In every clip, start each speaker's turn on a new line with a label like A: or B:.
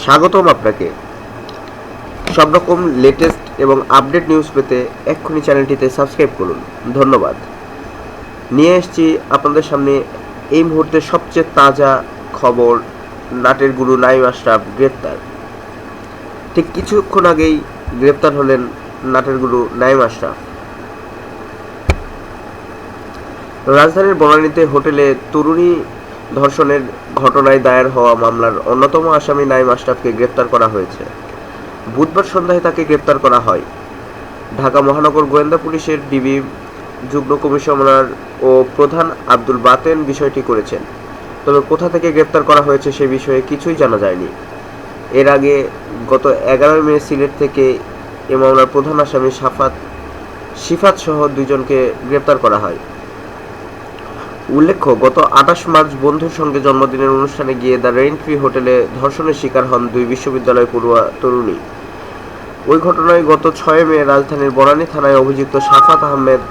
A: স্বাগতম আপনাকে। সব রকম লেটেস্ট এবং আপডেট নিউজ পেতে এক্ষুনি চ্যানেলটিতে সাবস্ক্রাইব করুন। ধন্যবাদ। নিয়ে এসেছি আপনাদের সামনে এই মুহূর্তে সবচেয়ে তাজা খবর। নাটের গুরু নাঈম আশরাফ গ্রেপ্তার। ঠিক কিছুক্ষণ আগেই গ্রেপ্তার হলেন নাটের গুরু নাঈম আশরাফ। রাজধানীর বনানীতে হোটেলে তরুণী ধর্ষণের ঘটনায় দায়ের হওয়া মামলার অন্যতম আসামি নাঈম আশরাফকে গ্রেপ্তার করা হয়েছে। বুধবার সন্ধ্যায় তাকে গ্রেপ্তার করা হয়। ঢাকা মহানগর গোয়েন্দা পুলিশের ডিবি যুগ্ম কমিশনার ও প্রধান আব্দুল বাতেন বিষয়টি করেছেন। তবে কোথা থেকে গ্রেপ্তার করা হয়েছে সে বিষয়ে কিছুই জানা যায়নি। এর আগে গত 11 মে সিলেট থেকে এ মামলার প্রধান আসামি শিফাত সহ দুইজনকে গ্রেপ্তার করা হয়। উল্লেখ্য, গত 28 মার্চ বন্ধুর সঙ্গে জন্মদিনের অনুষ্ঠানে গিয়ে দ্য রেইনট্রি হোটেলে ধর্ষণের শিকার হন দুই বিশ্ববিদ্যালয় পড়ুয়া তরুণী। ওই ঘটনায় গত 6 মে রাজধানীর বনানী থানায় অভিযুক্ত সাফাত আহমেদ,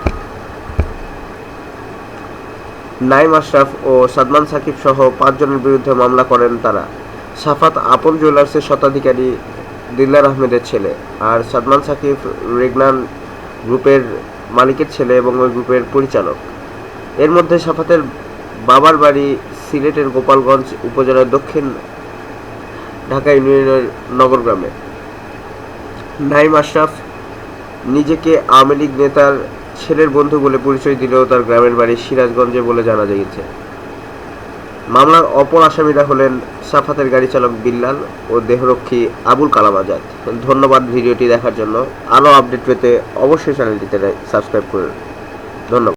A: নাঈম আশরাফ ও সাদমান সাকিব সহ 5 জনের বিরুদ্ধে মামলা করেন তারা। সাফাত আপন জুয়েলার্সের স্বত্বাধিকারী দিলদার আহমেদের ছেলে, আর সাদমান সাকিব রেগনান গ্রুপের মালিকের ছেলে এবং ওই গ্রুপের পরিচালক। এর মধ্যে সাফাতের বাবার বাড়ি সিলেটের গোপালগঞ্জ উপজেলার দক্ষিণ ঢাকা ইউনিয়নের নগরগ্রামে। নাঈম আশরাফ নিজেকে আওয়ামী লীগ নেতার ছেলের বন্ধু বলে পরিচয় দিলেও তার গ্রামের বাড়ি সিরাজগঞ্জে বলে জানা গিয়েছে। মামলার অপর আসামিরা হলেন সাফাতের গাড়ি চালক বিল্লাল ও দেহরক্ষী আবুল কালাম আজাদ। ধন্যবাদ ভিডিওটি দেখার জন্য। আরও আপডেট পেতে অবশ্যই চ্যানেলটিতে সাবস্ক্রাইব করুন।